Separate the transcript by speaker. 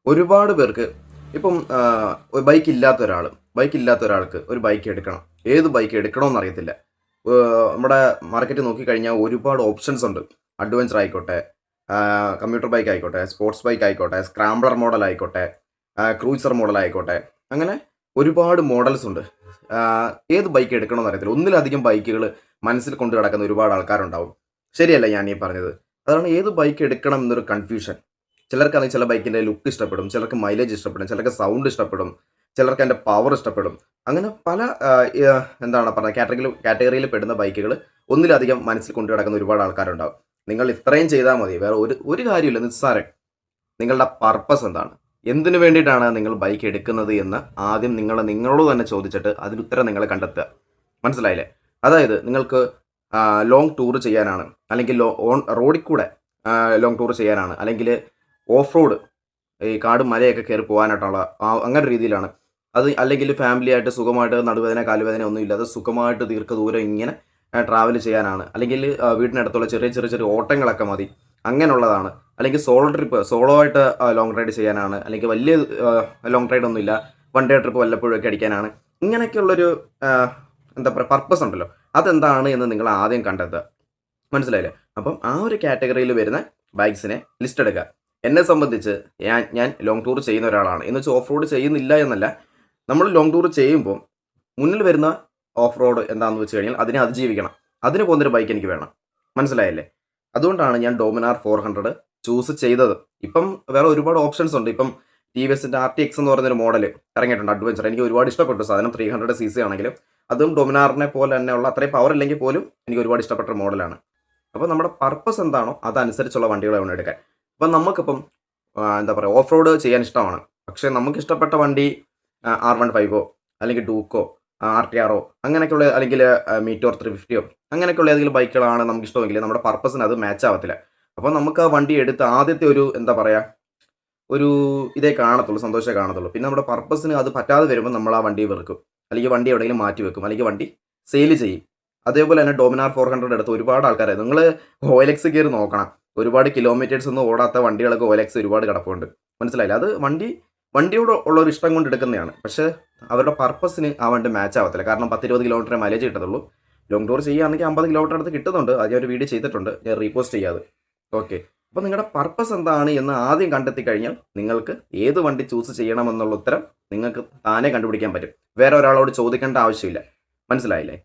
Speaker 1: ഒരുപാട് പേർക്ക് ഇപ്പം ബൈക്ക് ഇല്ലാത്ത ഒരാൾക്ക് ഒരു ബൈക്ക് എടുക്കണം. ഏത് ബൈക്ക് എടുക്കണമെന്ന് അറിയത്തില്ല. നമ്മുടെ മാർക്കറ്റ് നോക്കിക്കഴിഞ്ഞാൽ ഒരുപാട് ഓപ്ഷൻസ് ഉണ്ട്. അഡ്വഞ്ചർ ആയിക്കോട്ടെ, കമ്മ്യൂട്ടർ ബൈക്ക് ആയിക്കോട്ടെ, സ്പോർട്സ് ബൈക്ക് ആയിക്കോട്ടെ, സ്ക്രാംബ്ലർ മോഡൽ ആയിക്കോട്ടെ, ക്രൂസർ മോഡൽ ആയിക്കോട്ടെ, അങ്ങനെ ഒരുപാട് മോഡൽസ് ഉണ്ട്. ഏത് ബൈക്ക് എടുക്കണമെന്ന് അറിയത്തില്ല. ഒന്നിലധികം ബൈക്കുകൾ മനസ്സിൽ കൊണ്ട് കിടക്കുന്ന ഒരുപാട് ആൾക്കാരുണ്ടാവും. ശരിയല്ല ഞാൻ ഈ പറഞ്ഞത്? അതാണ് ഏത് ബൈക്ക് എടുക്കണം എന്നൊരു കൺഫ്യൂഷൻ. ചിലർക്കാണെങ്കിൽ ചില ബൈക്കിൻ്റെ ലുക്ക് ഇഷ്ടപ്പെടും, ചിലർക്ക് മൈലേജ് ഇഷ്ടപ്പെടും, ചിലർക്ക് സൗണ്ട് ഇഷ്ടപ്പെടും, ചിലർക്ക് അതിൻ്റെ പവർ ഇഷ്ടപ്പെടും. അങ്ങനെ പല എന്താണ് പറയുക കാറ്റഗറിയിൽ പെടുന്ന ബൈക്കുകൾ ഒന്നിലധികം മനസ്സിൽ കൊണ്ടു കിടക്കുന്ന ഒരുപാട് ആൾക്കാരുണ്ടാവും. നിങ്ങൾ ഇത്രയും ചെയ്താൽ മതി. വേറെ ഒരു ഒരു കാര്യമില്ല, നിസ്സാരം. നിങ്ങളുടെ പർപ്പസ് എന്താണ്? എന്തിനു വേണ്ടിയിട്ടാണ് നിങ്ങൾ ബൈക്ക് എടുക്കുന്നത് എന്ന് ആദ്യം നിങ്ങളോട് തന്നെ ചോദിച്ചിട്ട് അതിന് ഉത്തരം നിങ്ങൾ കണ്ടെത്തുക. മനസ്സിലായില്ലേ? അതായത് നിങ്ങൾക്ക് ലോങ് ടൂർ ചെയ്യാനാണ്, അല്ലെങ്കിൽ റോഡിൽ കൂടെ ലോങ് ടൂർ ചെയ്യാനാണ്, അല്ലെങ്കിൽ ഓഫ് റോഡ് ഈ കാടും മലയൊക്കെ കയറി പോകാനായിട്ടുള്ള അങ്ങനെ ഒരു രീതിയിലാണ്. അത് അല്ലെങ്കിൽ ഫാമിലി ആയിട്ട് സുഖമായിട്ട് നടുവേദന കാലുവേദന ഒന്നും ഇല്ലാതെ സുഖമായിട്ട് ദീർഘദൂരം ഇങ്ങനെ ട്രാവൽ ചെയ്യാനാണ്, അല്ലെങ്കിൽ വീടിനടുത്തുള്ള ചെറിയ ചെറിയ ചെറിയ ഓട്ടങ്ങളൊക്കെ മതി അങ്ങനെയുള്ളതാണ്, അല്ലെങ്കിൽ സോളോ ആയിട്ട് ലോങ് റൈഡ് ചെയ്യാനാണ്, അല്ലെങ്കിൽ വലിയ ലോങ് റൈഡ് ഒന്നുമില്ല, വൺ ഡേ ട്രിപ്പ് വല്ലപ്പോഴും ഒക്കെ അടിക്കാനാണ്. ഇങ്ങനെയൊക്കെയുള്ളൊരു എന്താ പറയുക പർപ്പസ് ഉണ്ടല്ലോ, അതെന്താണ് എന്ന് നിങ്ങൾ ആദ്യം കണ്ടെത്തുക. മനസ്സിലായില്ലേ? അപ്പം ആ ഒരു കാറ്റഗറിയിൽ വരുന്ന ബൈക്സിനെ ലിസ്റ്റ് എടുക്കുക. എന്നെ സംബന്ധിച്ച് ഞാൻ ലോങ് ടൂർ ചെയ്യുന്ന ഒരാളാണ്. എന്ന് വെച്ചാൽ ഓഫ് റോഡ് ചെയ്യുന്നില്ല എന്നല്ല. നമ്മൾ ലോങ് ടൂർ ചെയ്യുമ്പോൾ മുന്നിൽ വരുന്ന ഓഫ് റോഡ് എന്താണെന്ന് വെച്ച് കഴിഞ്ഞാൽ അതിനെ അതിജീവിക്കണം. അതിന് പോകുന്നൊരു ബൈക്ക് എനിക്ക് വേണം. മനസ്സിലായല്ലേ? അതുകൊണ്ടാണ് ഞാൻ ഡോമിനാർ 400 ചൂസ് ചെയ്തത്. ഇപ്പം വേറെ ഒരുപാട് ഓപ്ഷൻസ് ഉണ്ട്. ഇപ്പം ടി വി എസിൻ്റെ RTX എന്ന് പറയുന്നൊരു മോഡൽ ഇറങ്ങിയിട്ടുണ്ട്, അഡ്വഞ്ചർ. എനിക്ക് ഒരുപാട് ഇഷ്ടപ്പെട്ടു സാധനം. 300 cc ആണെങ്കിലും അതും ഡൊമിനാറിനെ പോലെ തന്നെയുള്ള അത്രയും പവർ ഇല്ലെങ്കിൽ പോലും എനിക്ക് ഒരുപാട് ഇഷ്ടപ്പെട്ട ഒരു മോഡലാണ്. അപ്പോൾ നമ്മുടെ പർപ്പസ് എന്താണോ അതനുസരിച്ചുള്ള വണ്ടികൾ വേണം എടുക്കാൻ. അപ്പം നമുക്കിപ്പം എന്താ പറയുക ഓഫ് റോഡ് ചെയ്യാൻ ഇഷ്ടമാണ്. പക്ഷേ നമുക്ക് ഇഷ്ടപ്പെട്ട വണ്ടി R15 അല്ലെങ്കിൽ ഡൂക്കോ RTR അങ്ങനെയൊക്കെയുള്ള, അല്ലെങ്കിൽ മീറ്റോർ 350 അങ്ങനെയൊക്കെയുള്ള ഏതെങ്കിലും ബൈക്കുകളാണ് നമുക്ക് ഇഷ്ടമെങ്കിൽ നമ്മുടെ പർപ്പസിന് അത് മാച്ച് ആവത്തില്ല. അപ്പോൾ നമുക്ക് ആ വണ്ടി എടുത്ത് ആദ്യത്തെ ഒരു എന്താ പറയുക ഒരു ഇതേ കാണത്തുള്ളൂ, സന്തോഷമേ കാണത്തുള്ളൂ. പിന്നെ നമ്മുടെ പർപ്പസിന് അത് പറ്റാതെ വരുമ്പോൾ നമ്മൾ ആ വണ്ടി വെറുക്കും, അല്ലെങ്കിൽ വണ്ടി എവിടെയെങ്കിലും മാറ്റി വെക്കും, അല്ലെങ്കിൽ വണ്ടി സെയിൽ ചെയ്യും. അതേപോലെ തന്നെ ഡോമിനാർ 400 എടുത്ത് ഒരുപാട് ആൾക്കാരെ നിങ്ങൾ OLX കയറി നോക്കണം. ഒരുപാട് കിലോമീറ്റേഴ്സ് ഒന്നും ഓടാത്ത വണ്ടികളൊക്കെ OLX ഒരുപാട് കിടപ്പുണ്ട്. മനസ്സിലായില്ല? അത് വണ്ടിയോട് ഉള്ള ഒരു ഇഷ്ടം കൊണ്ട് എടുക്കുന്നതാണ്. പക്ഷേ അവരുടെ പർപ്പസിന് ആ വണ്ടി മാച്ച് ആവത്തില്ല. കാരണം 10-20 കിലോമീറ്റർ മൈലേജ് കിട്ടത്തുള്ളൂ. ലോങ് ടൂർ ചെയ്യുകയാണെങ്കിൽ 50 കിലോമീറ്റർ അടുത്ത് കിട്ടുന്നുണ്ട്. അത് ഞാൻ ഒരു വീഡിയോ ചെയ്തിട്ടുണ്ട്, ഞാൻ റീപോസ്റ്റ് ചെയ്യാതെ. ഓക്കെ. അപ്പോൾ നിങ്ങളുടെ പർപ്പസ് എന്താണ് എന്ന് ആദ്യം കണ്ടെത്തി കഴിഞ്ഞാൽ നിങ്ങൾക്ക് ഏത് വണ്ടി ചൂസ് ചെയ്യണമെന്നുള്ള ഉത്തരം നിങ്ങൾക്ക് താനേ കണ്ടുപിടിക്കാൻ പറ്റും. വേറെ ഒരാളോട് ചോദിക്കേണ്ട ആവശ്യമില്ല. മനസ്സിലായില്ലേ?